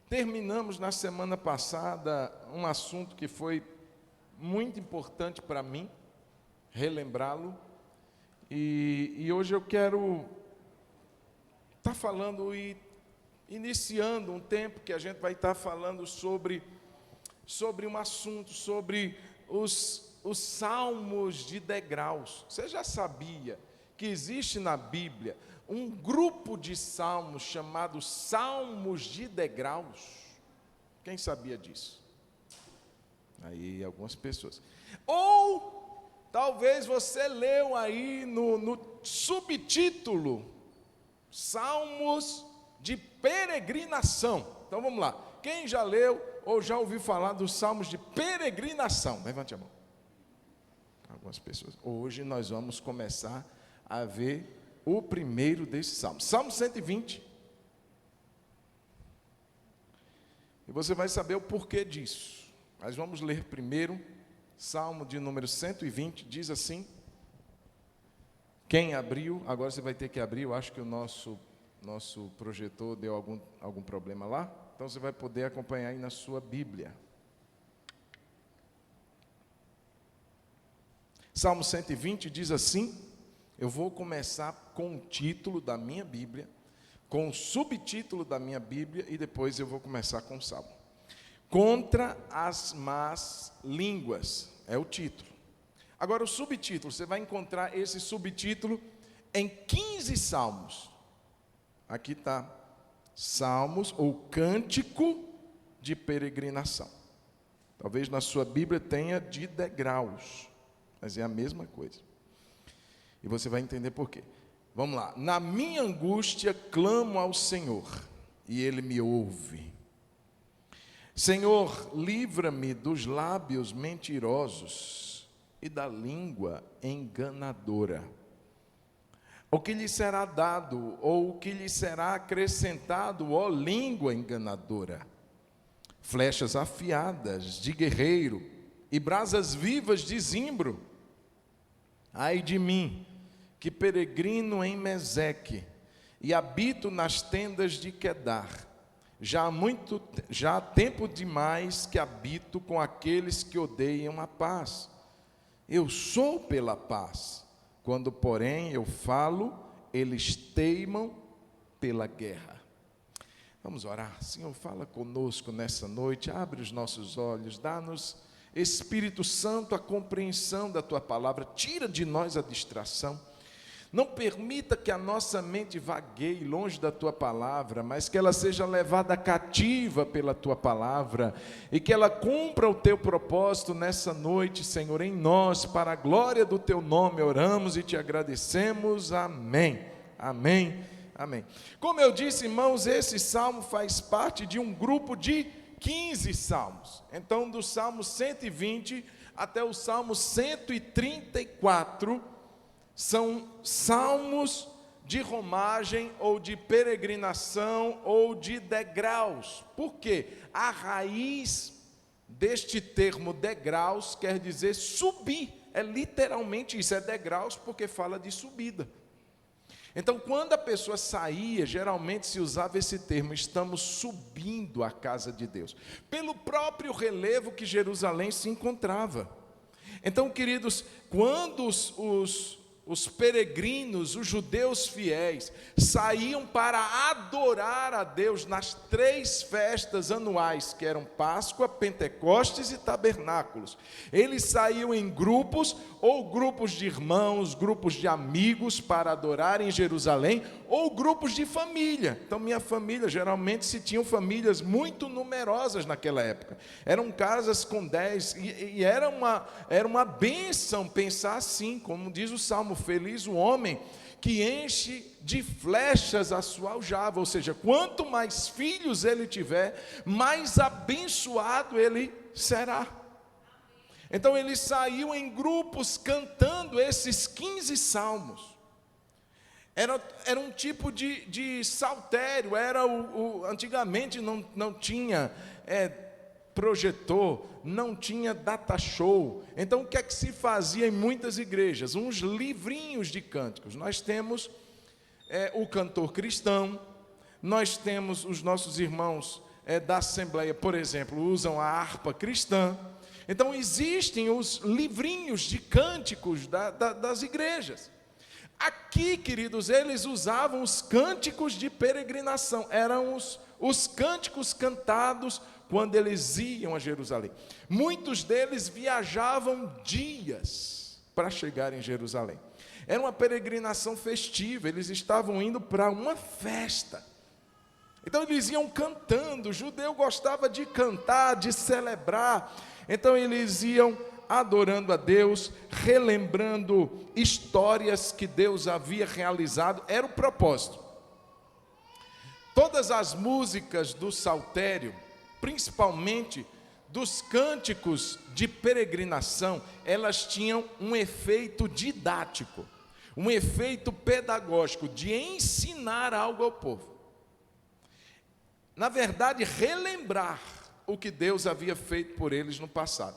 Terminamos na semana passada um assunto que foi muito importante para mim, relembrá-lo, e hoje eu quero estar falando e iniciando um tempo que a gente vai estar falando sobre um assunto, sobre os salmos de degraus. Você já sabia que existe na Bíblia um grupo de salmos chamado Salmos de Degraus? Quem sabia disso? Aí algumas pessoas. Ou talvez você leu aí no subtítulo Salmos de Peregrinação. Então vamos lá. Quem já leu ou já ouviu falar dos Salmos de Peregrinação? Levante a mão. Algumas pessoas. Hoje nós vamos começar a ver o primeiro desses salmos, Salmo 120. E você vai saber o porquê disso. Mas vamos ler primeiro, Salmo de número 120, diz assim. Quem abriu, agora você vai ter que abrir, eu acho que o nosso projetor deu algum problema lá. Então você vai poder acompanhar aí na sua Bíblia. Salmo 120 diz assim. Eu vou começar com o título da minha Bíblia, com o subtítulo da minha Bíblia, e depois eu vou começar com o Salmo. Contra as más línguas, é o título. Agora o subtítulo, você vai encontrar esse subtítulo em 15 salmos. Aqui está, Salmos ou Cântico de Peregrinação. Talvez na sua Bíblia tenha de degraus, mas é a mesma coisa. E você vai entender por quê. Vamos lá. Na minha angústia clamo ao Senhor, e Ele me ouve. Senhor, livra-me dos lábios mentirosos e da língua enganadora. O que lhe será dado, ou o que lhe será acrescentado, ó língua enganadora? Flechas afiadas de guerreiro e brasas vivas de zimbro. Ai de mim, que peregrino em Meseque, e habito nas tendas de Quedar. Já há tempo demais que habito com aqueles que odeiam a paz. Eu sou pela paz. Quando, porém, eu falo, eles teimam pela guerra. Vamos orar. Senhor, fala conosco nessa noite, abre os nossos olhos, dá-nos, Espírito Santo, a compreensão da Tua palavra, tira de nós a distração. Não permita que a nossa mente vagueie longe da Tua palavra, mas que ela seja levada cativa pela Tua palavra, e que ela cumpra o Teu propósito nessa noite, Senhor, em nós, para a glória do Teu nome, oramos e Te agradecemos, amém, amém, amém. Como eu disse, irmãos, esse salmo faz parte de um grupo de 15 salmos, então do Salmo 120 até o Salmo 134, são salmos de romagem, ou de peregrinação, ou de degraus. Por quê? A raiz deste termo degraus quer dizer subir, é literalmente isso, é degraus porque fala de subida. Então, quando a pessoa saía, geralmente se usava esse termo, estamos subindo à casa de Deus, pelo próprio relevo que Jerusalém se encontrava. Então, queridos, quando os peregrinos, os judeus fiéis, saíam para adorar a Deus nas 3 festas anuais, que eram Páscoa, Pentecostes e Tabernáculos. Eles saíam em grupos, ou grupos de irmãos, grupos de amigos, para adorar em Jerusalém, ou grupos de família. Então, minha família, geralmente se tinham famílias muito numerosas naquela época. Eram casas com 10, e era uma bênção pensar assim, como diz o Salmo, feliz o homem que enche de flechas a sua aljava, ou seja, quanto mais filhos ele tiver, mais abençoado ele será. Então eles saíam em grupos cantando esses 15 salmos. Era um tipo de saltério, antigamente não tinha projetor, não tinha data show. Então o que é que se fazia em muitas igrejas? Uns livrinhos de cânticos. Nós temos o cantor cristão, nós temos os nossos irmãos da Assembleia, por exemplo, usam a harpa cristã. Então existem os livrinhos de cânticos das igrejas. Aqui, queridos, eles usavam os cânticos de peregrinação, eram os cânticos cantados quando eles iam a Jerusalém. Muitos deles viajavam dias para chegar em Jerusalém. Era uma peregrinação festiva, eles estavam indo para uma festa. Então eles iam cantando, o judeu gostava de cantar, de celebrar. Então eles iam adorando a Deus, relembrando histórias que Deus havia realizado, era o propósito. Todas as músicas do saltério, principalmente dos cânticos de peregrinação, elas tinham um efeito didático, um efeito pedagógico, de ensinar algo ao povo. Na verdade, relembrar o que Deus havia feito por eles no passado.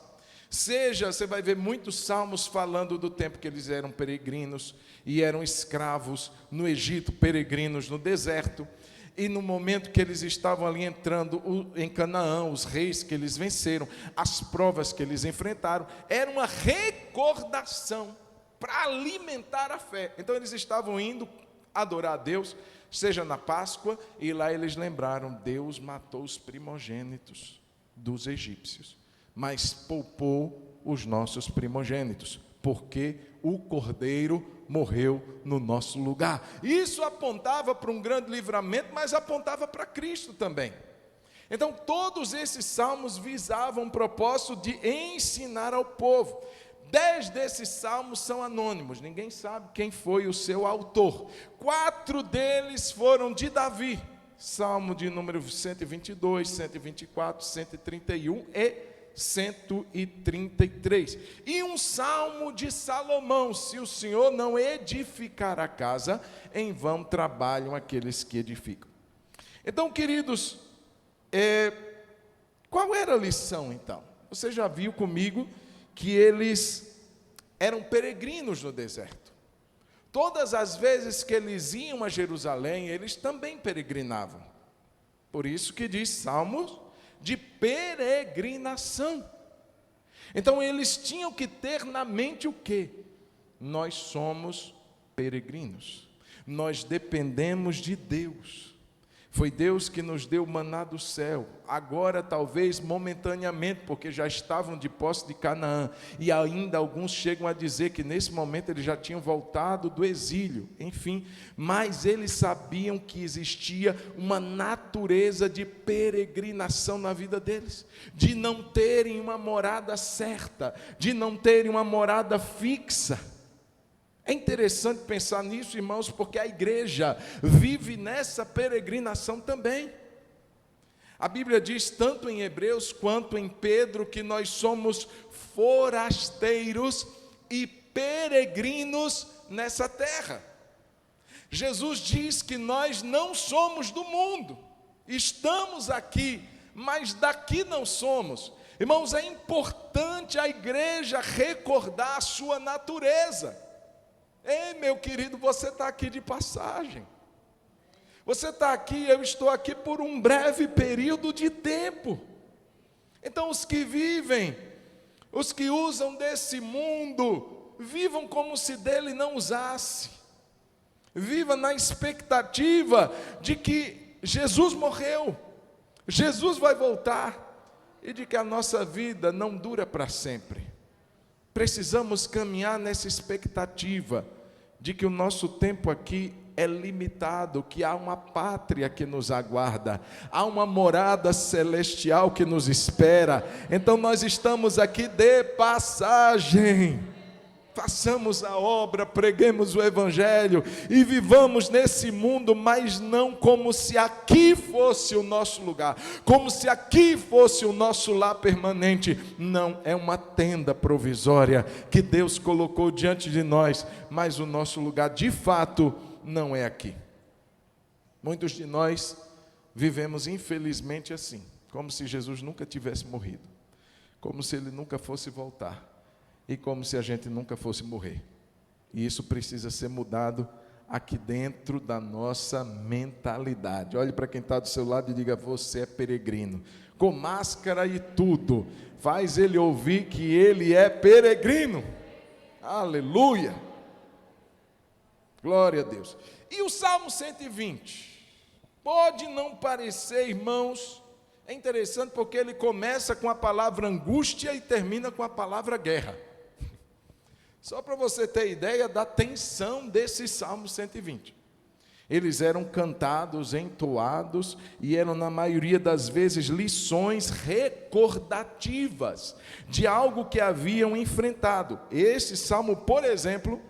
Você vai ver muitos salmos falando do tempo que eles eram peregrinos e eram escravos no Egito, peregrinos no deserto, e no momento que eles estavam ali entrando em Canaã, os reis que eles venceram, as provas que eles enfrentaram, era uma recordação para alimentar a fé. Então eles estavam indo adorar a Deus, seja na Páscoa, e lá eles lembraram, Deus matou os primogênitos dos egípcios, mas poupou os nossos primogênitos, porque o Cordeiro morreu no nosso lugar. Isso apontava para um grande livramento, mas apontava para Cristo também. Então todos esses salmos visavam o propósito de ensinar ao povo. 10 desses salmos são anônimos, ninguém sabe quem foi o seu autor. 4 deles foram de Davi, salmo de número 122, 124, 131 e 133. E um salmo de Salomão, se o Senhor não edificar a casa, em vão trabalham aqueles que edificam. Então, queridos, qual era a lição então? Você já viu comigo que eles eram peregrinos no deserto. Todas as vezes que eles iam a Jerusalém, eles também peregrinavam. Por isso que diz Salmos de peregrinação. Então eles tinham que ter na mente o quê? Nós somos peregrinos. Nós dependemos de Deus. Foi Deus que nos deu o maná do céu. Agora talvez momentaneamente, porque já estavam de posse de Canaã. E ainda alguns chegam a dizer que nesse momento eles já tinham voltado do exílio. Enfim, mas eles sabiam que existia uma natureza de peregrinação na vida deles. De não terem uma morada certa, de não terem uma morada fixa. É interessante pensar nisso, irmãos, porque a igreja vive nessa peregrinação também. A Bíblia diz, tanto em Hebreus quanto em Pedro, que nós somos forasteiros e peregrinos nessa terra. Jesus diz que nós não somos do mundo, estamos aqui, mas daqui não somos. Irmãos, é importante a igreja recordar a sua natureza. Ei, meu querido, você está aqui de passagem. Você está aqui, eu estou aqui por um breve período de tempo. Então os que vivem, os que usam desse mundo, vivam como se dele não usasse. Viva na expectativa de que Jesus morreu, Jesus vai voltar, e de que a nossa vida não dura para sempre. Precisamos caminhar nessa expectativa de que o nosso tempo aqui é limitado, que há uma pátria que nos aguarda, há uma morada celestial que nos espera. Então nós estamos aqui de passagem. Façamos a obra, preguemos o Evangelho e vivamos nesse mundo, mas não como se aqui fosse o nosso lugar, como se aqui fosse o nosso lar permanente. Não, é uma tenda provisória que Deus colocou diante de nós, mas o nosso lugar de fato não é aqui. Muitos de nós vivemos infelizmente assim, como se Jesus nunca tivesse morrido, como se Ele nunca fosse voltar. E como se a gente nunca fosse morrer. E isso precisa ser mudado aqui dentro da nossa mentalidade. Olhe para quem está do seu lado e diga: você é peregrino. Com máscara e tudo, faz ele ouvir que ele é peregrino. Aleluia! Glória a Deus. E o Salmo 120? Pode não parecer, irmãos, é interessante porque ele começa com a palavra angústia e termina com a palavra guerra. Só para você ter ideia da tensão desse Salmo 120. Eles eram cantados, entoados, e eram, na maioria das vezes, lições recordativas de algo que haviam enfrentado. Esse salmo, por exemplo,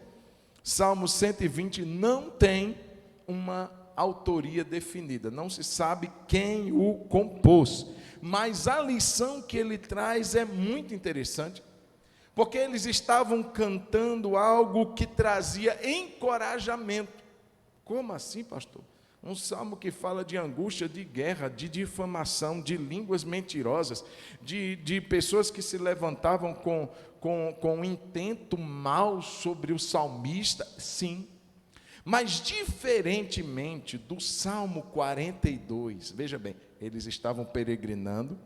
Salmo 120, não tem uma autoria definida, não se sabe quem o compôs, mas a lição que ele traz é muito interessante, porque eles estavam cantando algo que trazia encorajamento. Como assim, pastor? Um salmo que fala de angústia, de guerra, de difamação, de línguas mentirosas, de pessoas que se levantavam com um intento mau sobre o salmista, sim. Mas diferentemente do Salmo 42, veja bem, eles estavam peregrinando,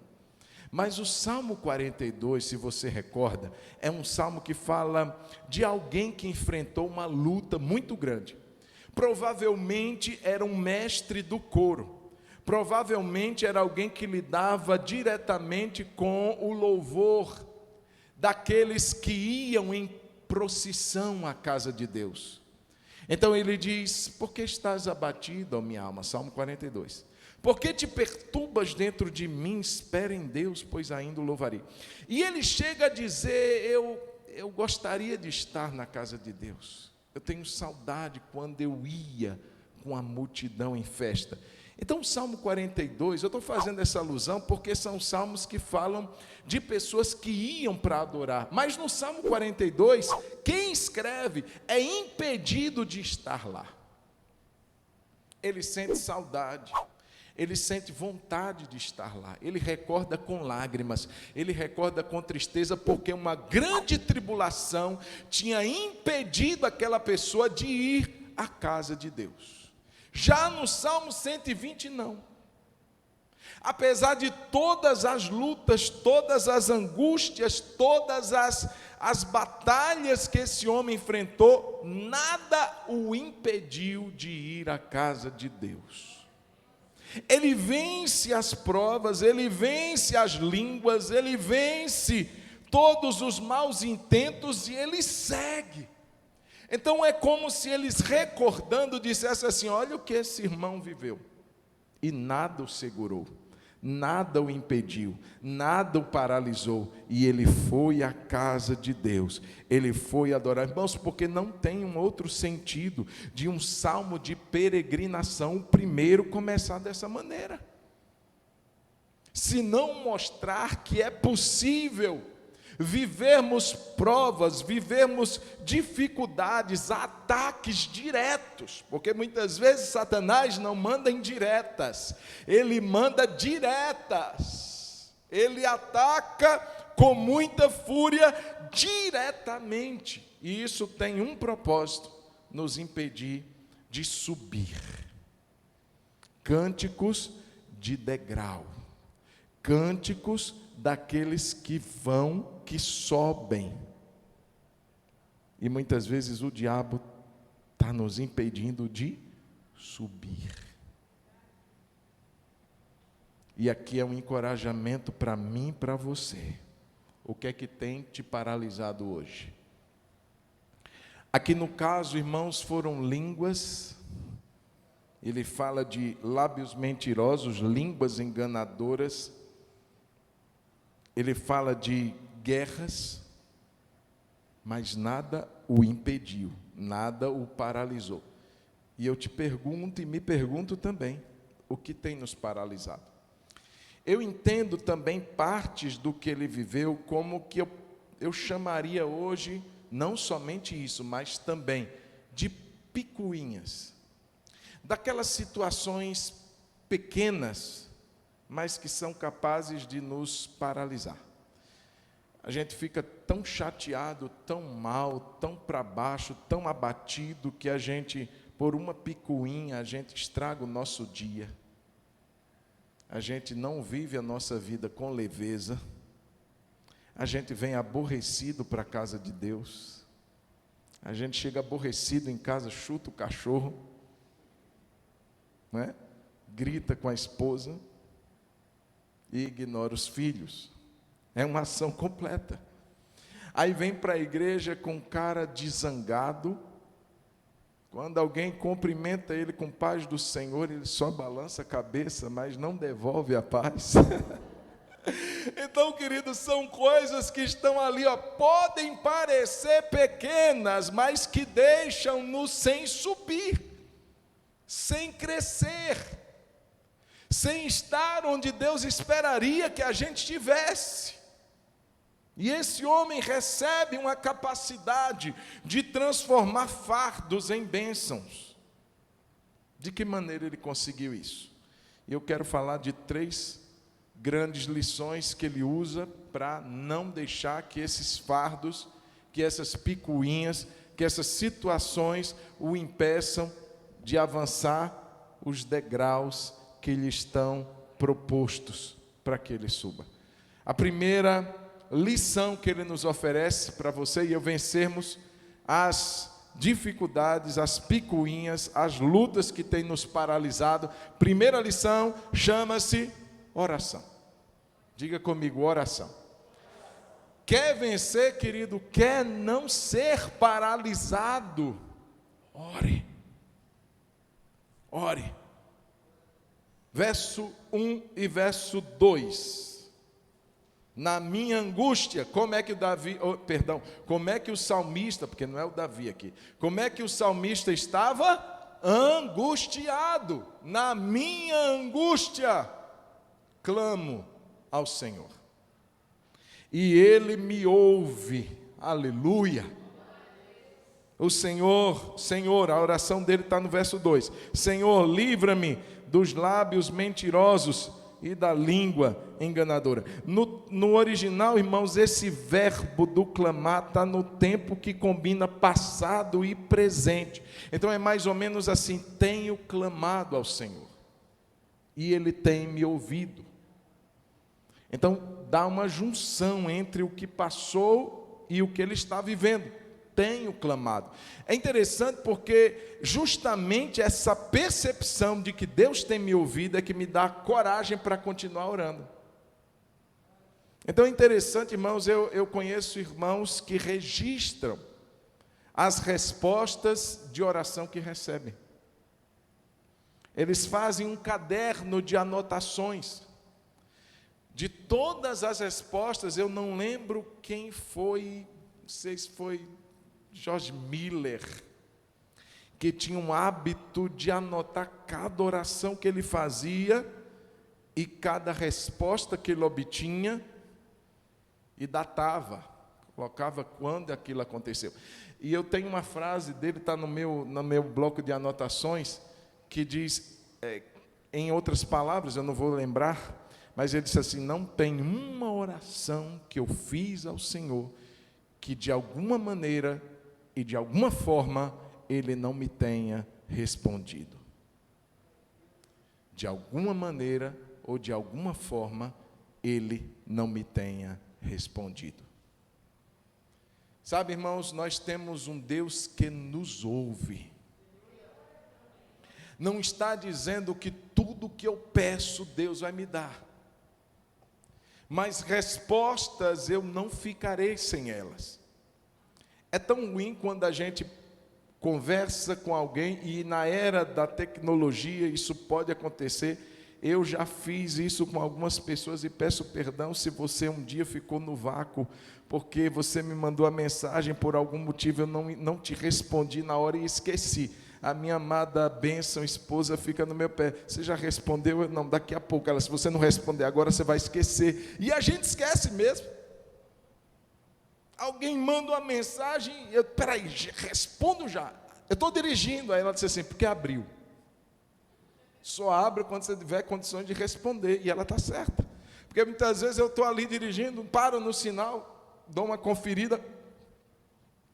mas o Salmo 42, se você recorda, é um salmo que fala de alguém que enfrentou uma luta muito grande. Provavelmente era um mestre do coro, provavelmente era alguém que lidava diretamente com o louvor daqueles que iam em procissão à casa de Deus. Então ele diz: por que estás abatido, ó minha alma? Salmo 42. Por que te perturbas dentro de mim? Espera em Deus, pois ainda o louvarei. E ele chega a dizer: eu gostaria de estar na casa de Deus. Eu tenho saudade quando eu ia com a multidão em festa. Então, o Salmo 42, eu estou fazendo essa alusão porque são salmos que falam de pessoas que iam para adorar. Mas no Salmo 42, quem escreve é impedido de estar lá. Ele sente saudade, ele sente vontade de estar lá. Ele recorda com lágrimas, ele recorda com tristeza, porque uma grande tribulação tinha impedido aquela pessoa de ir à casa de Deus. Já no Salmo 120, não. Apesar de todas as lutas, todas as angústias, todas as batalhas que esse homem enfrentou, nada o impediu de ir à casa de Deus. Ele vence as provas, ele vence as línguas, ele vence todos os maus intentos e ele segue. Então é como se eles, recordando, dissessem assim: olha o que esse irmão viveu, e nada o segurou, nada o impediu, nada o paralisou, e ele foi à casa de Deus, ele foi adorar. Irmãos, porque não tem um outro sentido de um salmo de peregrinação, o primeiro começar dessa maneira, se não mostrar que é possível vivermos provas, vivermos dificuldades, ataques diretos, porque muitas vezes Satanás não manda indiretas, ele manda diretas, ele ataca com muita fúria diretamente, e isso tem um propósito: nos impedir de subir. Cânticos de degrau, cânticos daqueles que vão, que sobem. E muitas vezes o diabo está nos impedindo de subir. E aqui é um encorajamento para mim e para você. O que é que tem te paralisado hoje? Aqui no caso, irmãos, foram línguas. Ele fala de lábios mentirosos, línguas enganadoras. Ele fala de guerras, mas nada o impediu, nada o paralisou. E eu te pergunto e me pergunto também: o que tem nos paralisado? Eu entendo também partes do que ele viveu como que eu chamaria hoje, não somente isso, mas também de picuinhas. Daquelas situações pequenas, mas que são capazes de nos paralisar. A gente fica tão chateado, tão mal, tão para baixo, tão abatido, que a gente por uma picuinha, a gente estraga o nosso dia. A gente não vive a nossa vida com leveza. A gente vem aborrecido para a casa de Deus. A gente chega aborrecido em casa, chuta o cachorro, né? Grita com a esposa e ignora os filhos. É uma ação completa. Aí vem para a igreja com cara de zangado. Quando alguém cumprimenta ele com paz do Senhor, ele só balança a cabeça, mas não devolve a paz. Então, queridos, são coisas que estão ali, podem parecer pequenas, mas que deixam-nos sem subir, sem crescer, sem estar onde Deus esperaria que a gente estivesse. E esse homem recebe uma capacidade de transformar fardos em bênçãos. De que maneira ele conseguiu isso? E eu quero falar de 3 grandes lições que ele usa para não deixar que esses fardos, que essas picuinhas, que essas situações o impeçam de avançar os degraus que lhe estão propostos para que ele suba. A primeira lição que ele nos oferece para você e eu vencermos as dificuldades, as picuinhas, as lutas que têm nos paralisado. Primeira lição chama-se oração. Diga comigo, oração. Quer vencer, querido? Quer não ser paralisado? Ore. Ore. Verso 1 e verso 2. Na minha angústia, como é que o salmista, porque não é o Davi aqui, como é que o salmista estava? Angustiado. Na minha angústia, clamo ao Senhor. E Ele me ouve. Aleluia. O Senhor, a oração dele está no verso 2. Senhor, livra-me dos lábios mentirosos e da língua enganadora. No original, irmãos, esse verbo do clamar está no tempo que combina passado e presente. Então é mais ou menos assim: tenho clamado ao Senhor e Ele tem me ouvido. Então dá uma junção entre o que passou e o que ele está vivendo. Tenho clamado. É interessante porque justamente essa percepção de que Deus tem me ouvido é que me dá coragem para continuar orando. Então é interessante, irmãos, eu conheço irmãos que registram as respostas de oração que recebem. Eles fazem um caderno de anotações. De todas as respostas, eu não lembro quem foi, não sei se foi George Miller, que tinha um hábito de anotar cada oração que ele fazia e cada resposta que ele obtinha e datava, colocava quando aquilo aconteceu. E eu tenho uma frase dele, está no meu bloco de anotações, que diz, em outras palavras, eu não vou lembrar, mas ele disse assim: não tem uma oração que eu fiz ao Senhor que de alguma maneira e de alguma forma Ele não me tenha respondido. De alguma maneira ou de alguma forma Ele não me tenha respondido. Sabe, irmãos, nós temos um Deus que nos ouve. Não está dizendo que tudo que eu peço Deus vai me dar. Mas respostas eu não ficarei sem elas. É tão ruim quando a gente conversa com alguém, e na era da tecnologia isso pode acontecer. Eu já fiz isso com algumas pessoas e peço perdão se você um dia ficou no vácuo, porque você me mandou a mensagem, por algum motivo eu não te respondi na hora e esqueci. A minha amada bênção esposa fica no meu pé: você já respondeu? Eu, não, daqui a pouco. Ela: se você não responder agora, você vai esquecer. E a gente esquece mesmo. Alguém manda uma mensagem, peraí, respondo já. Eu estou dirigindo. Aí ela disse assim: porque abriu. Só abre quando você tiver condições de responder. E ela está certa. Porque muitas vezes eu estou ali dirigindo, paro no sinal, dou uma conferida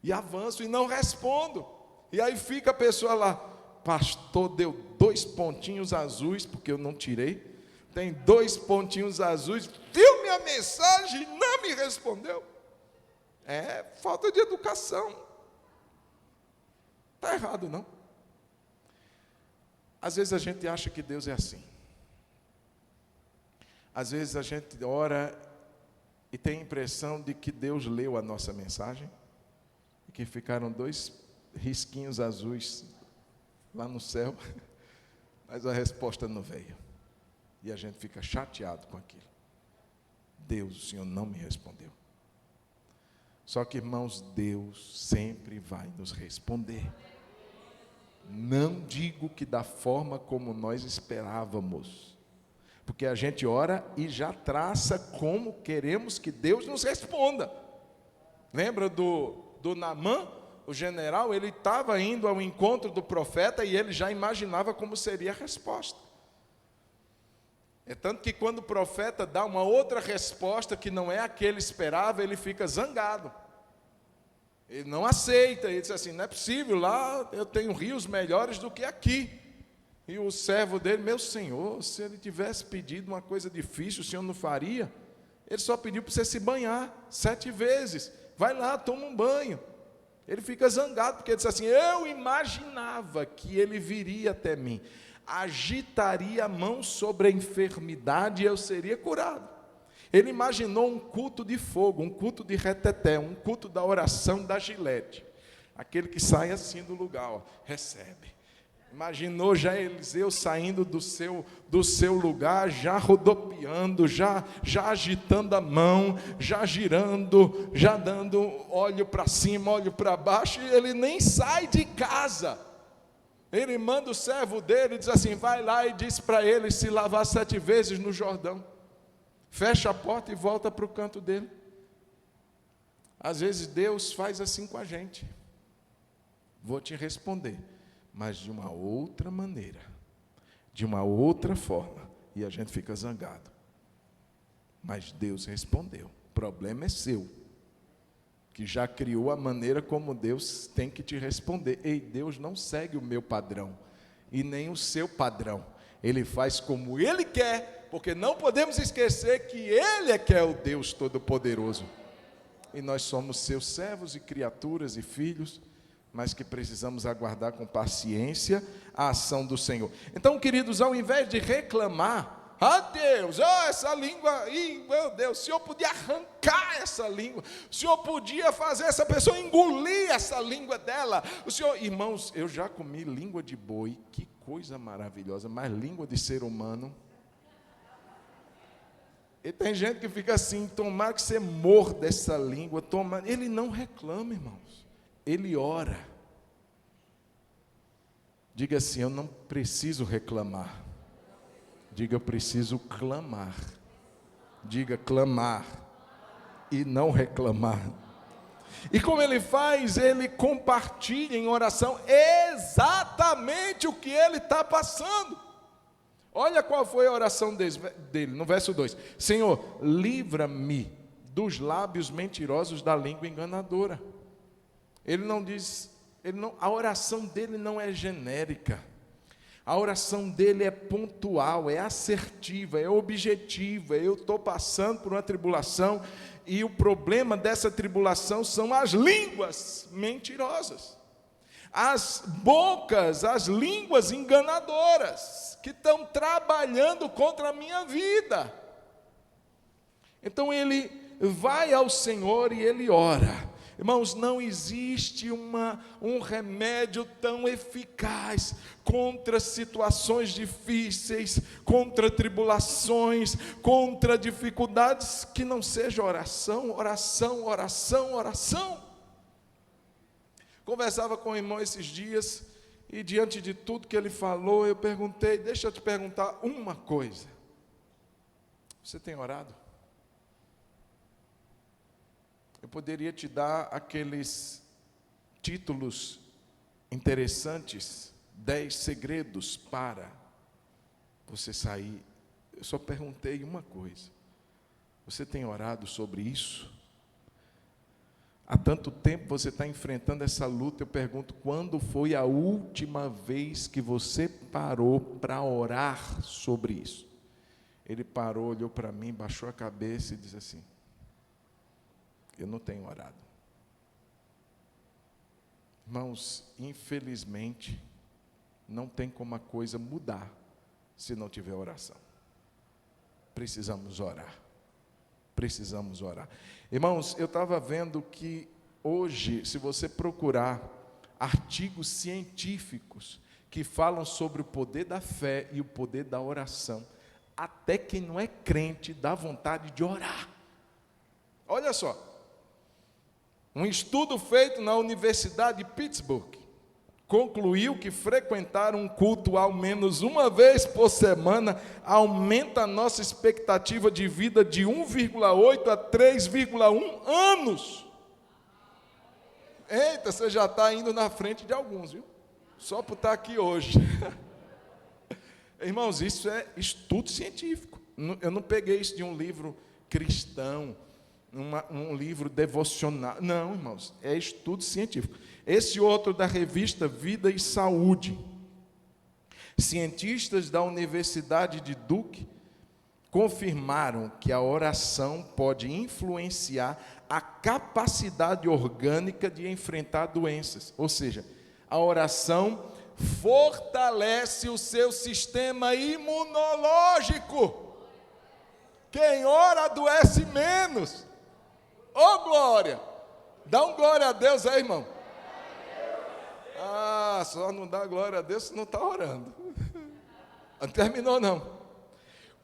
e avanço e não respondo. E aí fica a pessoa lá: pastor deu 2 pontinhos azuis, porque eu não tirei. Tem 2 pontinhos azuis, viu minha mensagem e não me respondeu. É falta de educação. Está errado, não? Às vezes a gente acha que Deus é assim. Às vezes a gente ora e tem a impressão de que Deus leu a nossa mensagem e que ficaram 2 risquinhos azuis lá no céu, mas a resposta não veio. E a gente fica chateado com aquilo. Deus, o Senhor não me respondeu. Só que, irmãos, Deus sempre vai nos responder. Não digo que da forma como nós esperávamos, porque a gente ora e já traça como queremos que Deus nos responda. Lembra do Naamã? O general, ele estava indo ao encontro do profeta e ele já imaginava como seria a resposta. É tanto que quando o profeta dá uma outra resposta que não é a que ele esperava, ele fica zangado. Ele não aceita, ele diz assim, não é possível, lá eu tenho rios melhores do que aqui. E o servo dele, meu senhor, se ele tivesse pedido uma coisa difícil, o senhor não faria? Ele só pediu para você se banhar 7 vezes. Vai lá, toma um banho. Ele fica zangado, porque ele diz assim, eu imaginava que ele viria até mim, agitaria a mão sobre a enfermidade e eu seria curado. Ele imaginou um culto de fogo, um culto de reteté, um culto da oração da Gilete. Aquele que sai assim do lugar, ó, recebe. Imaginou já Eliseu saindo do seu lugar, já rodopiando, já agitando a mão, já girando, já dando olho para cima, olho para baixo, e ele nem sai de casa. Ele manda o servo dele e diz assim, vai lá e diz para ele se lavar 7 vezes no Jordão. Fecha a porta e volta para o canto dele. Às vezes Deus faz assim com a gente. Vou te responder, mas de uma outra maneira, de uma outra forma, e a gente fica zangado. Mas Deus respondeu. O problema é seu, que já criou a maneira como Deus tem que te responder. Ei, Deus não segue o meu padrão, e nem o seu padrão. Ele faz como Ele quer, porque não podemos esquecer que Ele é que é o Deus Todo-Poderoso. E nós somos seus servos e criaturas e filhos, mas que precisamos aguardar com paciência a ação do Senhor. Então, queridos, ao invés de reclamar, Deus, essa língua, meu Deus, o Senhor podia arrancar essa língua, o Senhor podia fazer essa pessoa engolir essa língua dela, o Senhor, irmãos, eu já comi língua de boi, que coisa maravilhosa, mas língua de ser humano, e tem gente que fica assim, tomara que você morda essa língua, ele não reclama, irmãos, ele ora. Diga assim, eu não preciso reclamar. Diga, eu preciso clamar. Diga, clamar e não reclamar. E como ele faz? Ele compartilha em oração exatamente o que ele está passando. Olha qual foi a oração dele, no verso 2. Senhor, livra-me dos lábios mentirosos da língua enganadora. Ele não diz, a oração dele não é genérica. A oração dele é pontual, é assertiva, é objetiva. Eu estou passando por uma tribulação e o problema dessa tribulação são as línguas mentirosas. As bocas, as línguas enganadoras que estão trabalhando contra a minha vida. Então ele vai ao Senhor e ele ora. Irmãos, não existe um remédio tão eficaz contra situações difíceis, contra tribulações, contra dificuldades, que não seja oração, oração, oração, oração. Conversava com o irmão esses dias, e diante de tudo que ele falou, eu perguntei, deixa eu te perguntar uma coisa. Você tem orado? Eu poderia te dar aqueles títulos interessantes, 10 segredos para você sair. Eu só perguntei uma coisa. Você tem orado sobre isso? Há tanto tempo você está enfrentando essa luta, eu pergunto, quando foi a última vez que você parou para orar sobre isso? Ele parou, olhou para mim, baixou a cabeça e disse assim: eu não tenho orado. Irmãos, infelizmente, não tem como a coisa mudar se não tiver oração. Precisamos orar. Precisamos orar. Irmãos, eu estava vendo que hoje, se você procurar artigos científicos que falam sobre o poder da fé e o poder da oração, até quem não é crente dá vontade de orar. Olha só, um estudo feito na Universidade de Pittsburgh concluiu que frequentar um culto ao menos uma vez por semana aumenta a nossa expectativa de vida de 1,8 a 3,1 anos. Eita, você já está indo na frente de alguns, viu? Só por estar aqui hoje. Irmãos, isso é estudo científico. Eu não peguei isso de um livro cristão, um livro devocional. Não, irmãos, é estudo científico. Esse outro da revista Vida e Saúde. Cientistas da Universidade de Duke confirmaram que a oração pode influenciar a capacidade orgânica de enfrentar doenças. Ou seja, a oração fortalece o seu sistema imunológico. Quem ora adoece menos. Ô glória! Dá um glória a Deus aí, irmão. Ah, só não dá glória a Deus se não está orando. Não terminou não.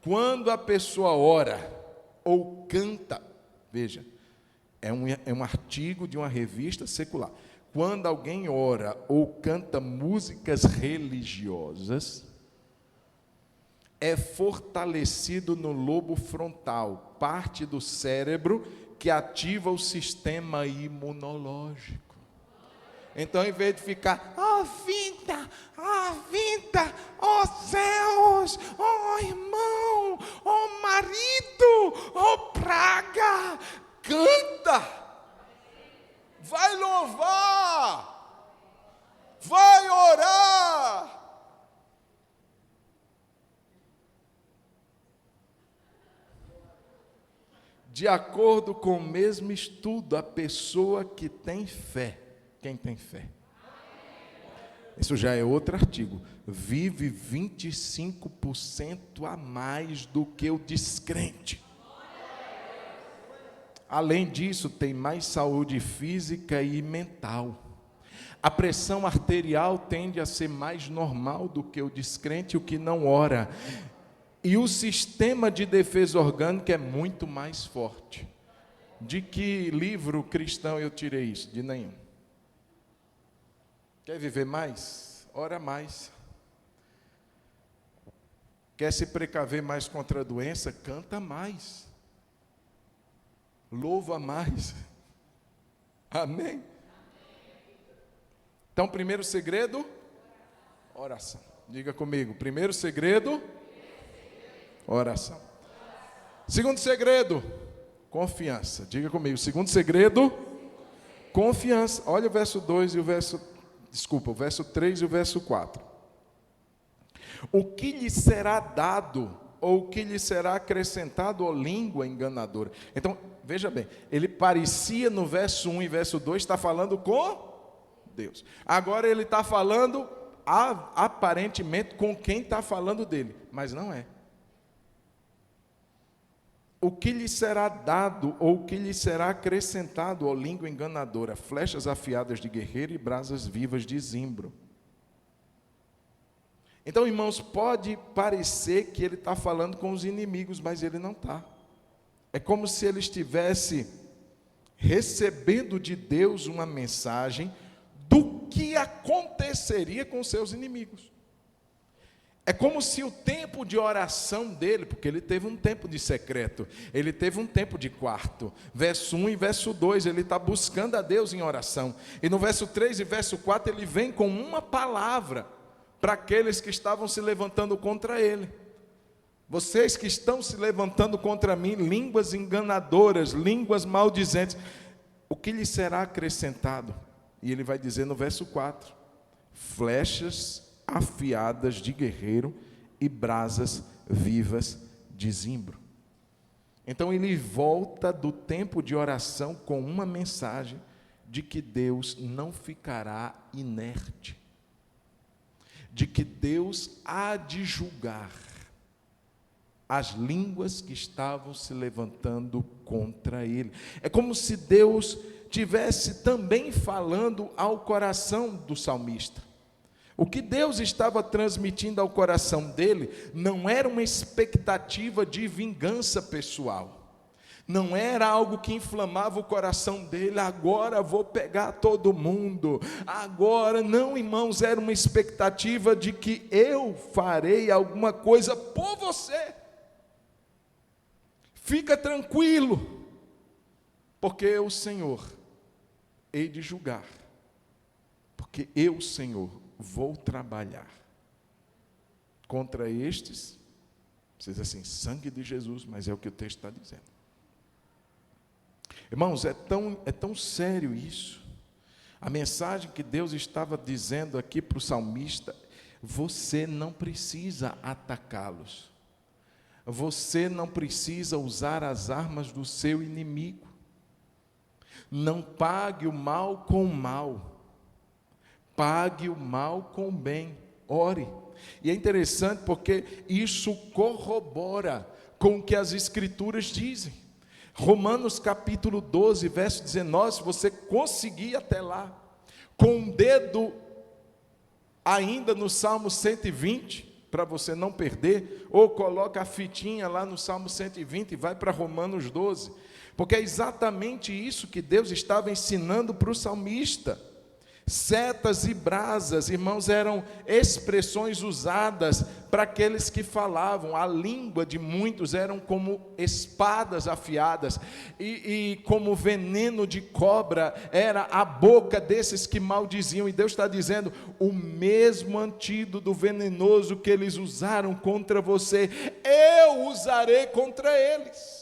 Quando a pessoa ora ou canta, veja, é um artigo de uma revista secular. Quando alguém ora ou canta músicas religiosas, é fortalecido no lobo frontal, parte do cérebro que ativa o sistema imunológico. Então, em vez de ficar, ó vida, ó céus, ó irmão, ó marido, ó praga, canta, vai louvar, vai orar. De acordo com o mesmo estudo, a pessoa que tem fé, quem tem fé? Isso já é outro artigo. Vive 25% a mais do que o descrente. Além disso, tem mais saúde física e mental. A pressão arterial tende a ser mais normal do que o descrente, o que não ora. E o sistema de defesa orgânica é muito mais forte. De que livro cristão eu tirei isso? De nenhum. Quer viver mais? Ora mais. Quer se precaver mais contra a doença? Canta mais. Louva mais. Amém? Então, primeiro segredo, oração. Diga comigo, primeiro segredo, oração. Segundo segredo, confiança. Diga comigo, segundo segredo, confiança. Olha o verso 2 e o verso 3 e o verso 4. O que lhe será dado, ou o que lhe será acrescentado, ó língua enganadora? Então, veja bem, ele parecia no verso 1 e verso 2, está falando com Deus. Agora ele está falando, aparentemente, com quem está falando dele, mas não é. O que lhe será dado, ou o que lhe será acrescentado, ó língua enganadora? Flechas afiadas de guerreiro e brasas vivas de zimbro. Então, irmãos, pode parecer que ele está falando com os inimigos, mas ele não está. É como se ele estivesse recebendo de Deus uma mensagem do que aconteceria com os seus inimigos. É como se o tempo de oração dele, porque ele teve um tempo de secreto, ele teve um tempo de quarto. Verso 1 e verso 2, ele está buscando a Deus em oração. E no verso 3 e verso 4, ele vem com uma palavra para aqueles que estavam se levantando contra ele. Vocês que estão se levantando contra mim, línguas enganadoras, línguas maldizentes. o que lhe será acrescentado? E ele vai dizer no verso 4: flechas afiadas de guerreiro e brasas vivas de zimbro. Então ele volta do tempo de oração com uma mensagem de que Deus não ficará inerte, de que Deus há de julgar as línguas que estavam se levantando contra ele. É como se Deus tivesse também falando ao coração do salmista. O que Deus estava transmitindo ao coração dele não era uma expectativa de vingança pessoal, não era algo que inflamava o coração dele, agora vou pegar todo mundo, agora, não, irmãos, era uma expectativa de que eu farei alguma coisa por você, fica tranquilo, porque eu, Senhor, hei de julgar, porque eu, Senhor, vou trabalhar contra estes. Vocês dizem assim, sangue de Jesus, mas é o que o texto está dizendo. Irmãos, é tão sério isso. A mensagem que Deus estava dizendo aqui para o salmista: você não precisa atacá-los, você não precisa usar as armas do seu inimigo, não pague o mal com o mal, pague o mal com o bem, ore. E é interessante porque isso corrobora com o que as Escrituras dizem. Romanos capítulo 12, verso 19, se você conseguir até lá, com um dedo ainda no Salmo 120, para você não perder, ou coloca a fitinha lá no Salmo 120 e vai para Romanos 12, porque é exatamente isso que Deus estava ensinando para o salmista. Setas e brasas, irmãos, eram expressões usadas para aqueles que falavam. A língua de muitos eram como espadas afiadas, e como veneno de cobra era a boca desses que maldiziam. E Deus está dizendo: o mesmo antídoto venenoso que eles usaram contra você, eu usarei contra eles.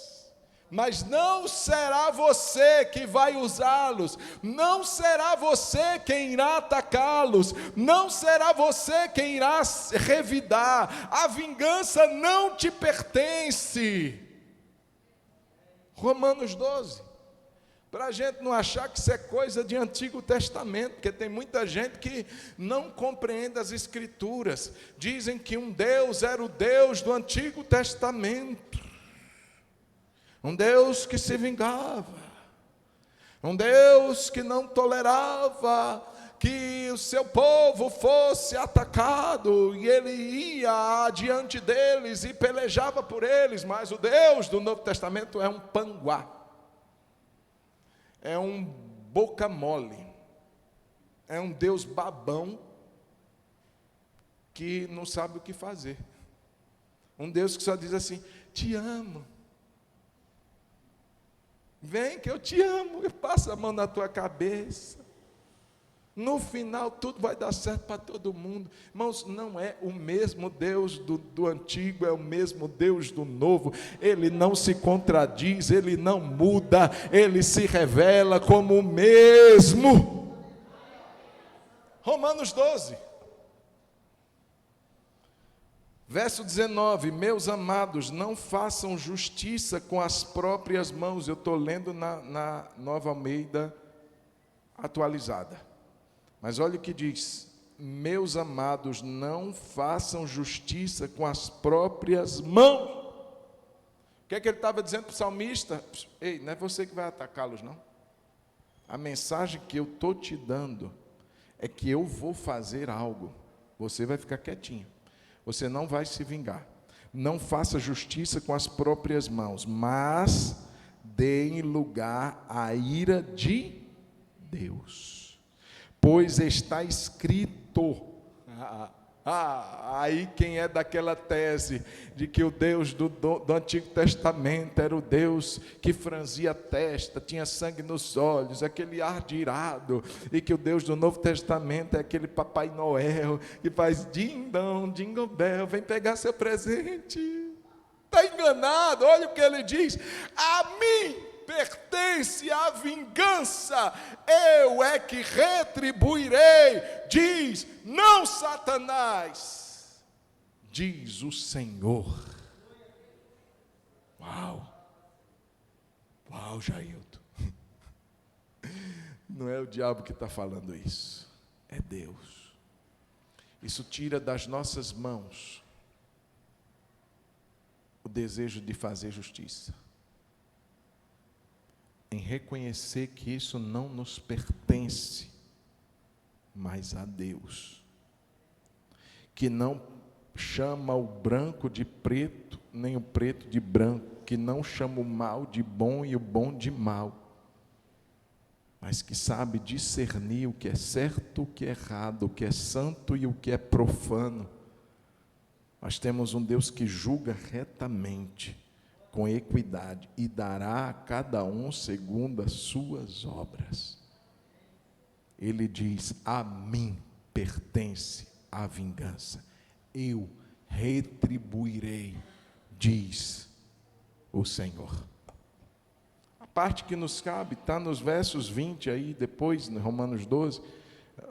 Mas não será você que vai usá-los, não será você quem irá atacá-los, não será você quem irá revidar, a vingança não te pertence. Romanos 12, para a gente não achar que isso é coisa de Antigo Testamento, porque tem muita gente que não compreende as Escrituras, dizem que um Deus era o Deus do Antigo Testamento, um Deus que se vingava, um Deus que não tolerava que o seu povo fosse atacado, e ele ia adiante deles e pelejava por eles. Mas o Deus do Novo Testamento é um panguá, é um boca mole, é um Deus babão que não sabe o que fazer, um Deus que só diz assim: te amo, vem que eu te amo, eu passo a mão na tua cabeça, no final tudo vai dar certo para todo mundo. Irmãos, não é o mesmo Deus do antigo, é o mesmo Deus do novo. Ele não se contradiz, ele não muda, ele se revela como o mesmo. Romanos 12, verso 19: meus amados, não façam justiça com as próprias mãos. Eu estou lendo na Nova Almeida atualizada. Mas olha o que diz: meus amados, não façam justiça com as próprias mãos. O que é que ele estava dizendo para o salmista? Ei, não é você que vai atacá-los, não. A mensagem que eu estou te dando é que eu vou fazer algo, você vai ficar quietinho. Você não vai se vingar. Não faça justiça com as próprias mãos, mas deem lugar à ira de Deus. Pois está escrito. Aí quem é daquela tese de que o Deus do Antigo Testamento era o Deus que franzia a testa, tinha sangue nos olhos, aquele ar de irado, e que o Deus do Novo Testamento é aquele Papai Noel que faz ding-dong, jingle bell, vem pegar seu presente. Está enganado. Olha o que ele diz: a mim pertence a vingança, eu é que retribuirei, diz, não Satanás, diz o Senhor. Uau, Jailton. Não é o diabo que está falando isso, é Deus. Isso tira das nossas mãos o desejo de fazer justiça, em reconhecer que isso não nos pertence, mas a Deus, que não chama o branco de preto, nem o preto de branco, que não chama o mal de bom e o bom de mal, mas que sabe discernir o que é certo, o que é errado, o que é santo e o que é profano. Nós temos um Deus que julga retamente, com equidade, e dará a cada um segundo as suas obras. Ele diz, a mim pertence a vingança, eu retribuirei, diz o Senhor. A parte que nos cabe está nos versos 20 aí, depois, no Romanos 12,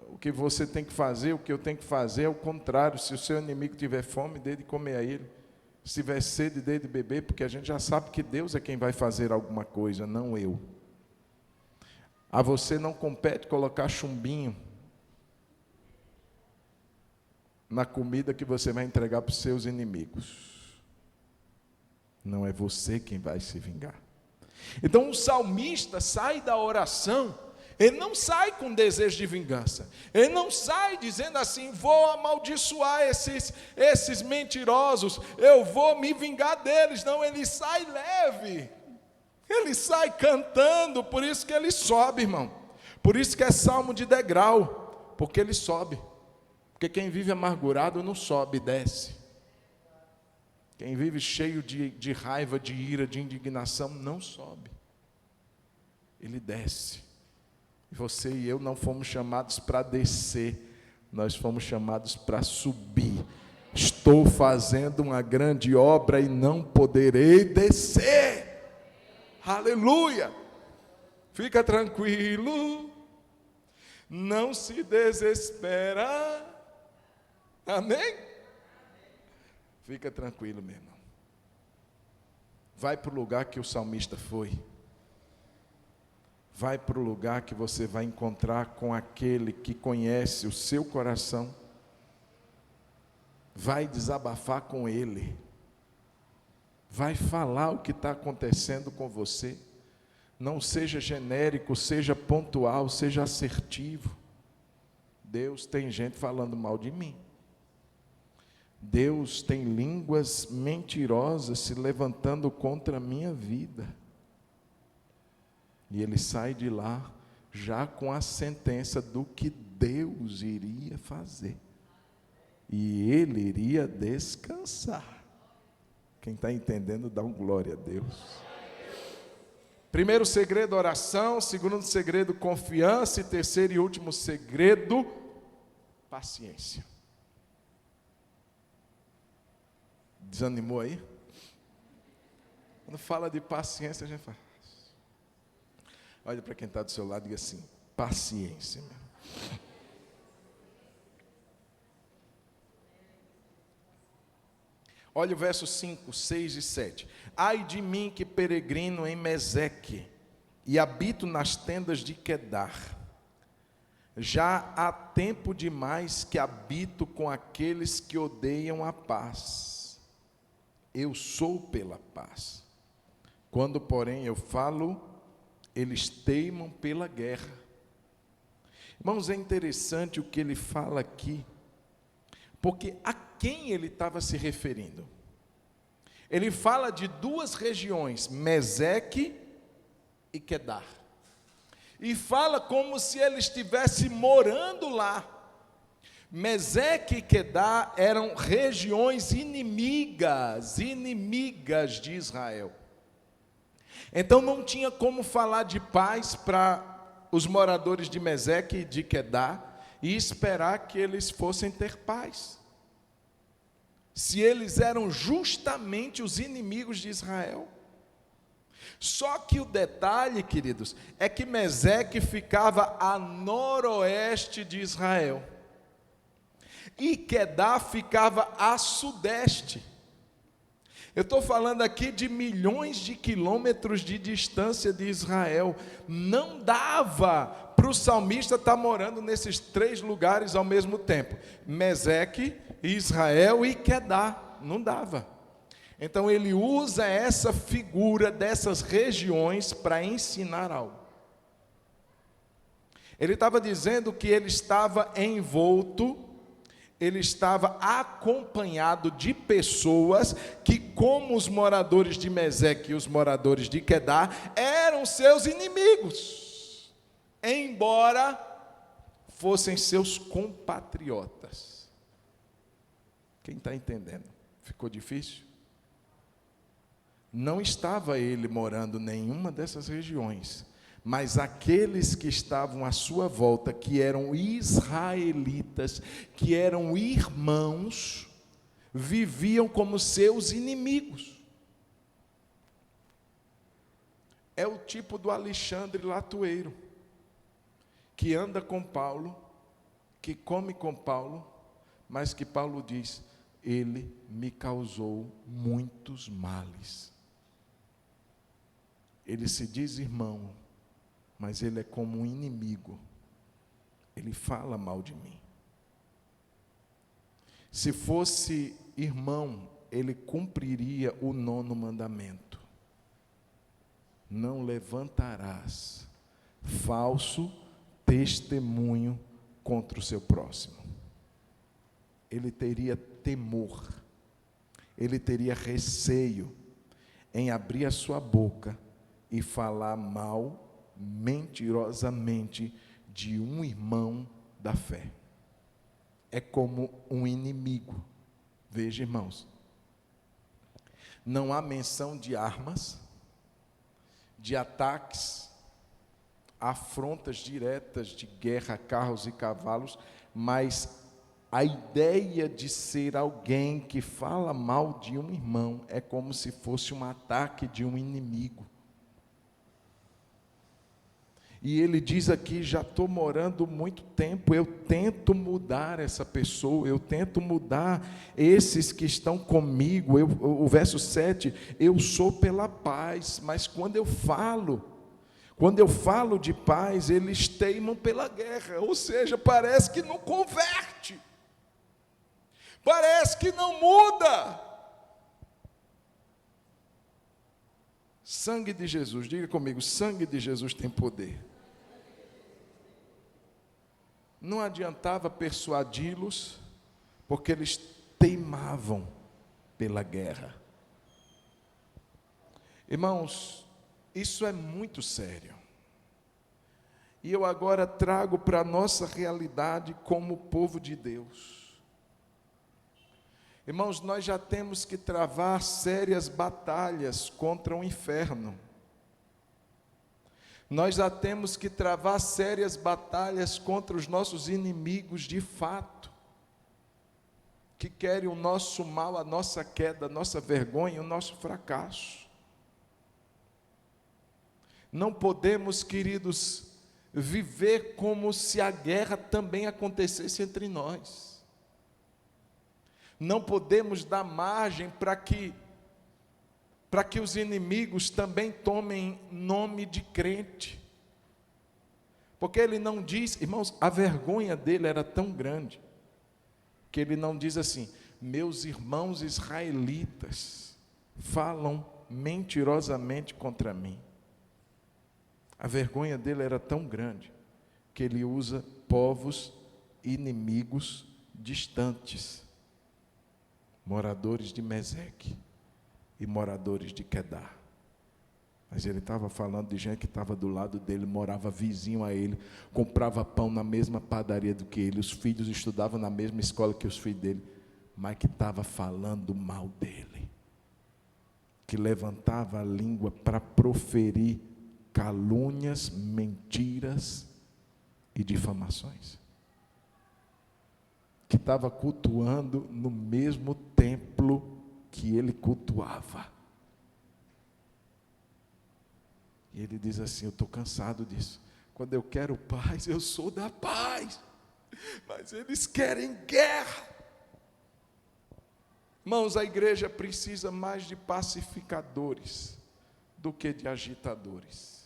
o que você tem que fazer, o que eu tenho que fazer é o contrário. Se o seu inimigo tiver fome, dê de comer a ele. Se tiver sede, dê de beber, porque a gente já sabe que Deus é quem vai fazer alguma coisa, não eu. A você não compete colocar chumbinho na comida que você vai entregar para os seus inimigos. Não é você quem vai se vingar. Então o salmista sai da oração, ele não sai com desejo de vingança, ele não sai dizendo assim, vou amaldiçoar esses mentirosos, eu vou me vingar deles. Não, ele sai leve, ele sai cantando, por isso que ele sobe, irmão, por isso que é salmo de degrau, porque ele sobe, porque quem vive amargurado não sobe, desce. Quem vive cheio de raiva, de ira, de indignação, não sobe, ele desce. Você e eu não fomos chamados para descer, nós fomos chamados para subir. Estou fazendo uma grande obra e não poderei descer. Aleluia! Fica tranquilo, não se desespera. Amém? Fica tranquilo, meu irmão. Vai para o lugar que o salmista foi. Vai para o lugar que você vai encontrar com aquele que conhece o seu coração. Vai desabafar com ele. Vai falar o que está acontecendo com você. Não seja genérico, seja pontual, seja assertivo. Deus, tem gente falando mal de mim. Deus, tem línguas mentirosas se levantando contra a minha vida. E ele sai de lá já com a sentença do que Deus iria fazer. E ele iria descansar. Quem está entendendo, dá um glória a Deus. Primeiro segredo, oração. Segundo segredo, confiança. E terceiro e último segredo, paciência. Desanimou aí? Quando fala de paciência, a gente fala. Olha para quem está do seu lado e diga assim, paciência. Olha o verso 5, 6 e 7. Ai de mim que peregrino em Meseque e habito nas tendas de Quedar. Já há tempo demais que habito com aqueles que odeiam a paz. Eu sou pela paz. Quando, porém, eu falo, eles teimam pela guerra. Irmãos, é interessante o que ele fala aqui, porque a quem ele estava se referindo? Ele fala de duas regiões, Meseque e Quedar, e fala como se ele estivesse morando lá. Meseque e Quedar eram regiões inimigas de Israel. Então não tinha como falar de paz para os moradores de Meseque e de Quedar e esperar que eles fossem ter paz, se eles eram justamente os inimigos de Israel. Só que o detalhe, queridos, é que Meseque ficava a noroeste de Israel e Quedar ficava a sudeste. Eu estou falando aqui de milhões de quilômetros de distância de Israel. Não dava para o salmista estar morando nesses 3 lugares ao mesmo tempo: Meseque, Israel e Quedar. Não dava. Então ele usa essa figura dessas regiões para ensinar algo. Ele estava dizendo que ele estava envolto, ele estava acompanhado de pessoas que, como os moradores de Meseque e os moradores de Quedar, eram seus inimigos, embora fossem seus compatriotas. Quem está entendendo? Ficou difícil? Não estava ele morando em nenhuma dessas regiões, mas aqueles que estavam à sua volta, que eram israelitas, que eram irmãos, viviam como seus inimigos. É o tipo do Alexandre Latueiro, que anda com Paulo, que come com Paulo, mas que Paulo diz: ele me causou muitos males. Ele se diz irmão, mas ele é como um inimigo. Ele fala mal de mim. Se fosse irmão, ele cumpriria o 9º mandamento: não levantarás falso testemunho contra o seu próximo. Ele teria temor, ele teria receio em abrir a sua boca e falar mal, mentirosamente, de um irmão da fé. É como um inimigo. Veja, irmãos, não há menção de armas, de ataques, afrontas diretas de guerra a carros e cavalos, mas a ideia de ser alguém que fala mal de um irmão é como se fosse um ataque de um inimigo. E ele diz aqui: já estou morando muito tempo, eu tento mudar essa pessoa, eu tento mudar esses que estão comigo. O verso 7, eu sou pela paz, mas quando eu falo de paz, eles teimam pela guerra, ou seja, parece que não converte, parece que não muda. Sangue de Jesus, diga comigo: sangue de Jesus tem poder. Não adiantava persuadi-los, porque eles teimavam pela guerra. Irmãos, isso é muito sério. E eu agora trago para a nossa realidade como povo de Deus. Irmãos, nós já temos que travar sérias batalhas contra o inferno. Nós já temos que travar sérias batalhas contra os nossos inimigos de fato, que querem o nosso mal, a nossa queda, a nossa vergonha, o nosso fracasso. Não podemos, queridos, viver como se a guerra também acontecesse entre nós. Não podemos dar margem para que os inimigos também tomem nome de crente. Porque ele não diz, irmãos, a vergonha dele era tão grande, que ele não diz assim: meus irmãos israelitas falam mentirosamente contra mim. A vergonha dele era tão grande, que ele usa povos inimigos distantes, moradores de Meseque e moradores de Quedar. Mas ele estava falando de gente que estava do lado dele, morava vizinho a ele, comprava pão na mesma padaria do que ele, os filhos estudavam na mesma escola que os filhos dele, mas que estava falando mal dele, que levantava a língua para proferir calúnias, mentiras e difamações, que estava cultuando no mesmo templo que ele cultuava. E ele diz assim: eu estou cansado disso. Quando eu quero paz, eu sou da paz, mas eles querem guerra. Irmãos, a igreja precisa mais de pacificadores do que de agitadores.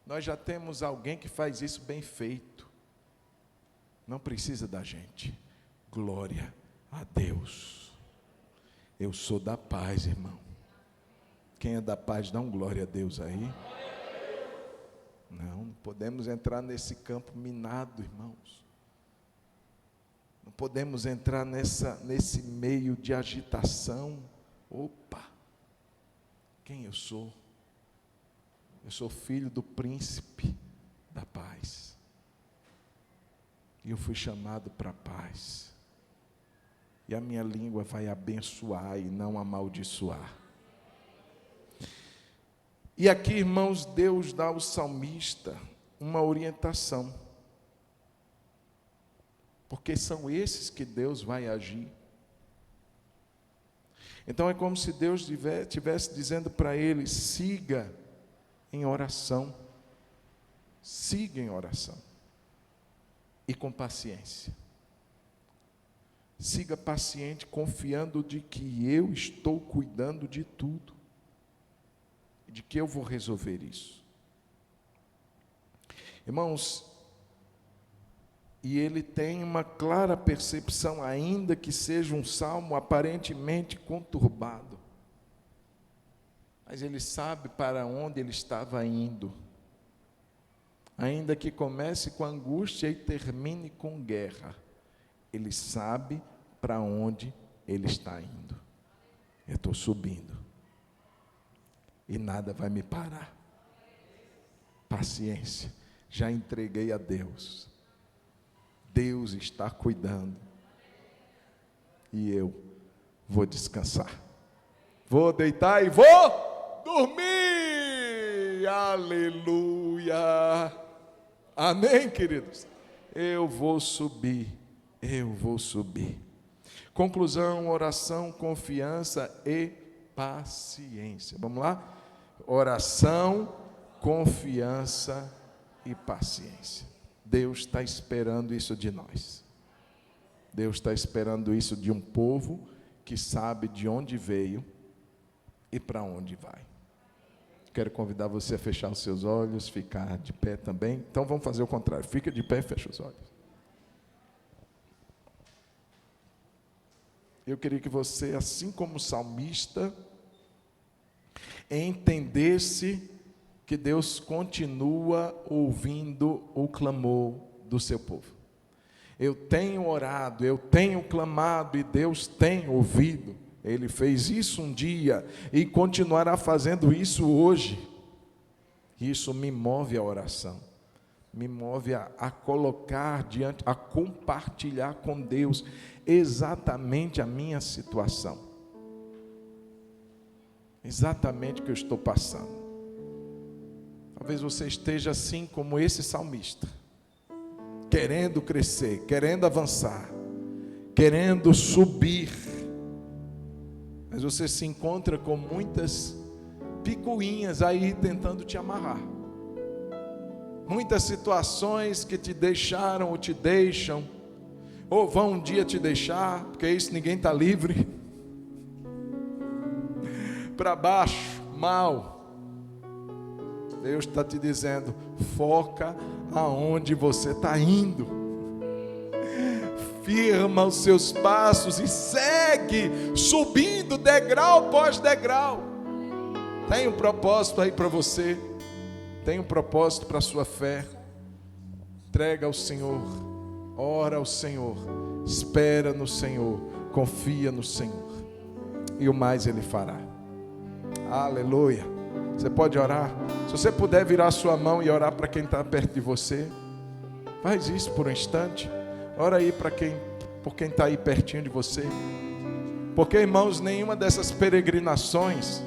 Nós já temos alguém que faz isso bem feito. Não precisa da gente. Glória a Deus. Eu sou da paz, irmão. Quem é da paz, dá um glória a Deus aí. Não podemos entrar nesse campo minado, irmãos. Não podemos entrar nesse meio de agitação. Opa! Quem eu sou? Eu sou filho do príncipe da paz. E eu fui chamado para a paz. E a minha língua vai abençoar e não amaldiçoar. E aqui, irmãos, Deus dá ao salmista uma orientação. Porque são esses que Deus vai agir. Então é como se Deus estivesse dizendo para ele: siga em oração. Siga em oração. E com paciência. Siga paciente, confiando de que eu estou cuidando de tudo. De que eu vou resolver isso. Irmãos, e ele tem uma clara percepção, ainda que seja um salmo aparentemente conturbado. Mas ele sabe para onde ele estava indo. Ainda que comece com angústia e termine com guerra, ele sabe para onde ele está indo. Eu estou subindo. E nada vai me parar. Paciência, já entreguei a Deus. Deus está cuidando. E eu vou descansar. Vou deitar e vou dormir. Aleluia. Amém, queridos? Eu vou subir. Eu vou subir. Conclusão: oração, confiança e paciência. Vamos lá? Oração, confiança e paciência. Deus está esperando isso de nós. Deus está esperando isso de um povo que sabe de onde veio e para onde vai. Quero convidar você a fechar os seus olhos, ficar de pé também. Então vamos fazer o contrário. Fica de pé e fecha os olhos. Eu queria que você, assim como o salmista, entendesse que Deus continua ouvindo o clamor do seu povo. Eu tenho orado, eu tenho clamado e Deus tem ouvido. Ele fez isso um dia e continuará fazendo isso hoje. Isso me move a oração, me move a colocar diante, a compartilhar com Deus exatamente a minha situação. Exatamente o que eu estou passando. Talvez você esteja assim como esse salmista, querendo crescer, querendo avançar, querendo subir, mas você se encontra com muitas picuinhas aí tentando te amarrar. Muitas situações que te deixaram ou te deixam, ou vão um dia te deixar, porque isso ninguém está livre. Para baixo, mal. Deus está te dizendo: foca aonde você está indo. Firma os seus passos e segue subindo degrau após degrau. Tem um propósito aí para você. Tem um propósito para a sua fé. Entrega ao Senhor. Ora ao Senhor. Espera no Senhor. Confia no Senhor. E o mais Ele fará. Aleluia. Você pode orar. Se você puder virar a sua mão e orar para quem está perto de você, faz isso por um instante. Ora aí por quem está aí pertinho de você. Porque, irmãos, nenhuma dessas peregrinações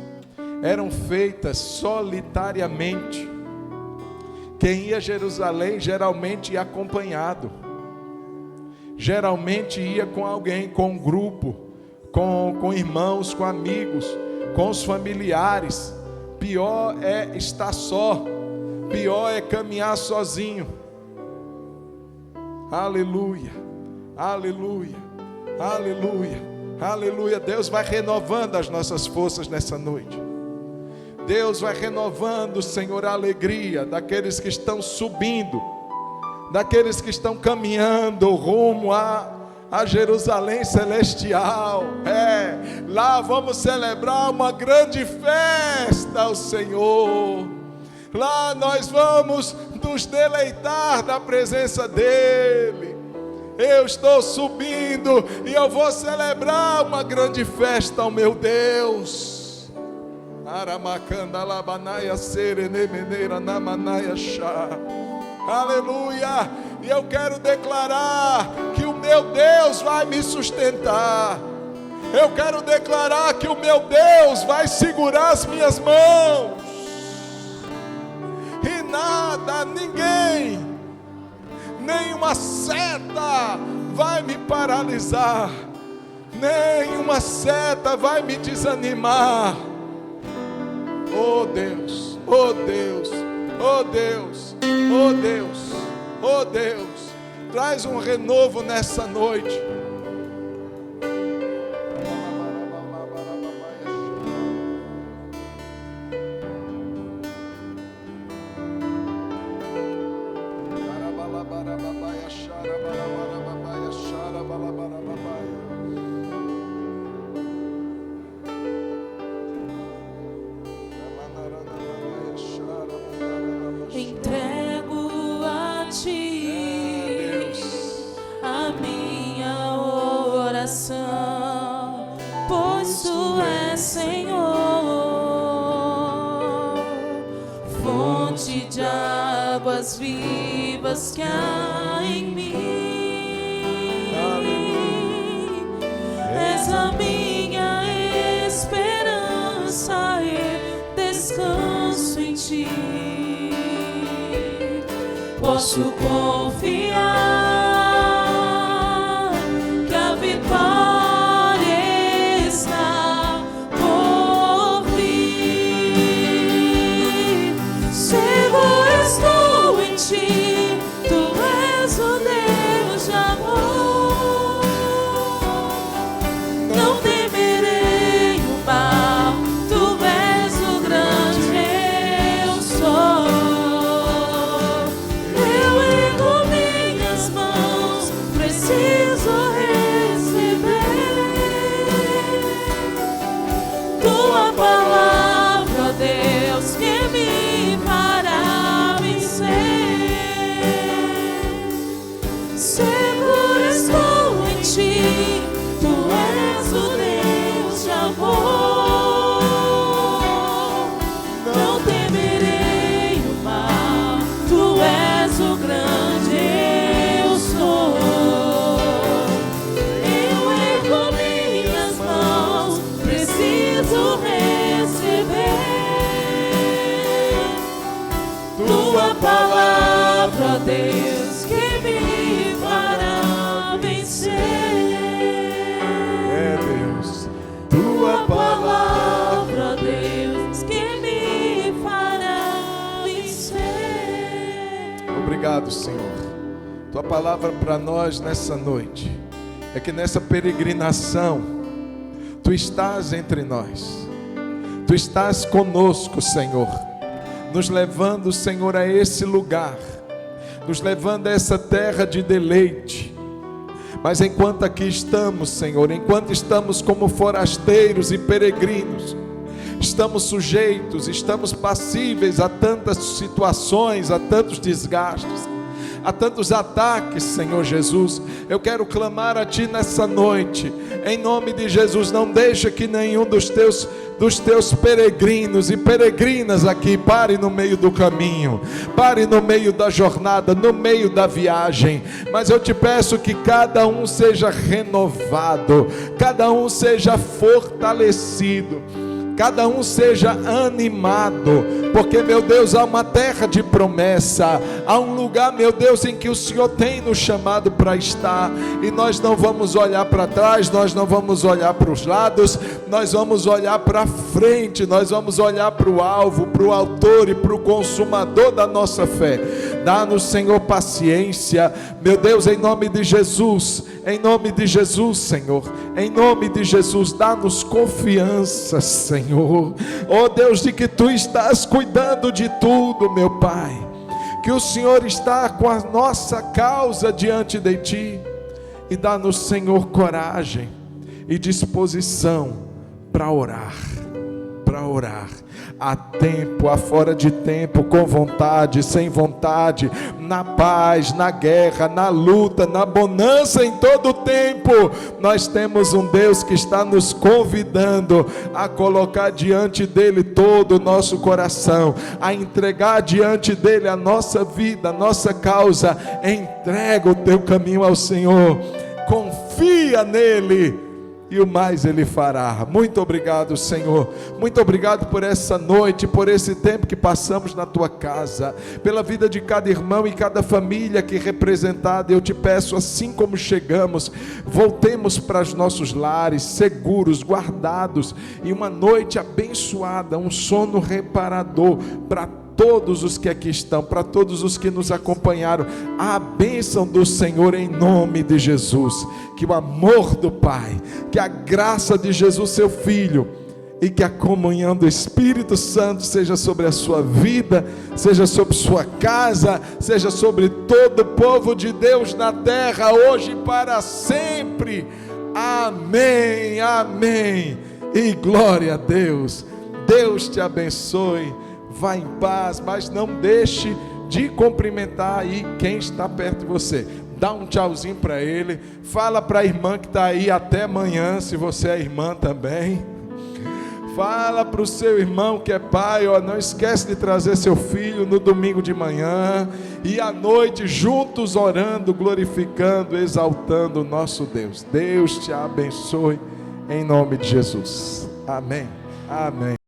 eram feitas solitariamente. Quem ia a Jerusalém geralmente ia acompanhado. Geralmente ia com alguém, com um grupo, com irmãos, com amigos, com os familiares. pior é estar só, pior é caminhar sozinho. Aleluia, aleluia, aleluia, aleluia. Deus vai renovando as nossas forças nessa noite. Deus vai renovando, Senhor, a alegria daqueles que estão subindo, daqueles que estão caminhando rumo a Jerusalém celestial. Lá vamos celebrar uma grande festa ao Senhor. Lá nós vamos nos deleitar da presença dEle. Eu estou subindo e eu vou celebrar uma grande festa ao meu Deus. Aleluia. E eu quero declarar que o meu Deus vai me sustentar. Eu quero declarar que o meu Deus vai segurar as minhas mãos. E nada, ninguém, nenhuma seta vai me paralisar. Nenhuma seta vai me desanimar. Oh Deus, oh Deus, oh Deus, oh Deus, oh Deus, traz um renovo nessa noite. Entrego a Ti a minha oração, pois Tu és Senhor, fonte de águas vivas que há em mim. És a minha esperança e descanso em Ti. Posso confiar que a vitória está por vir. Seguro estou em Ti, Tu és o Deus de amor. Não temerei o mal, Tu és o grande eu sou. Preciso receber Tua palavra, ó Deus, que me fará vencer. Seguro estou em Ti, Tu és o Deus de amor. Não temerei o mal, Tu és o grande eu sou. Preciso receber Tua palavra, ó Deus, que me fará vencer. É Deus, Tua palavra, ó Deus, que me fará vencer. obrigado, Senhor. Tua palavra para nós nessa noite é que nessa peregrinação Tu estás entre nós, Tu estás conosco, Senhor, nos levando, Senhor, a esse lugar, nos levando a essa terra de deleite. Mas enquanto aqui estamos, Senhor, enquanto estamos como forasteiros e peregrinos, estamos sujeitos, estamos passíveis a tantas situações, a tantos desgastes, a tantos ataques, Senhor Jesus. Eu quero clamar a Ti nessa noite, em nome de Jesus. Não deixa que nenhum dos teus peregrinos e peregrinas aqui pare no meio do caminho, pare no meio da jornada, no meio da viagem. Mas eu te peço que cada um seja renovado, cada um seja fortalecido, cada um seja animado, porque, meu Deus, há uma terra de promessa, há um lugar, meu Deus, em que o Senhor tem nos chamado para estar, e nós não vamos olhar para trás, nós não vamos olhar para os lados, nós vamos olhar para frente, nós vamos olhar para o alvo, para o autor e para o consumador da nossa fé. Dá-nos, Senhor, paciência, meu Deus, em nome de Jesus, Senhor, em nome de Jesus, dá-nos confiança, Senhor, oh Deus, de que Tu estás cuidando de tudo, meu Pai, que o Senhor está com a nossa causa diante de Ti, e dá-nos, Senhor, coragem e disposição para orar, há tempo, há fora de tempo, com vontade, sem vontade, na paz, na guerra, na luta, na bonança, em todo o tempo. Nós temos um Deus que está nos convidando a colocar diante dele todo o nosso coração, a entregar diante dele a nossa vida, a nossa causa. Entrega o teu caminho ao Senhor, confia nele, e o mais Ele fará. Muito obrigado, Senhor, muito obrigado por essa noite, por esse tempo que passamos na Tua casa, pela vida de cada irmão e cada família aqui representada. Eu te peço, assim como chegamos, voltemos para os nossos lares, seguros, guardados, e uma noite abençoada, um sono reparador para todos os que aqui estão, para todos os que nos acompanharam. A bênção do Senhor em nome de Jesus, que o amor do Pai, que a graça de Jesus seu Filho, e que a comunhão do Espírito Santo seja sobre a sua vida, seja sobre sua casa, seja sobre todo o povo de Deus na terra, hoje e para sempre. Amém, amém, e glória a Deus. Deus te abençoe. Vá em paz, mas não deixe de cumprimentar aí quem está perto de você. Dá um tchauzinho para ele, fala para a irmã que está aí, até amanhã, se você é irmã também. Fala para o seu irmão que é pai, ó, não esquece de trazer seu filho no domingo de manhã, e à noite juntos orando, glorificando, exaltando o nosso Deus. Deus te abençoe em nome de Jesus. Amém, amém.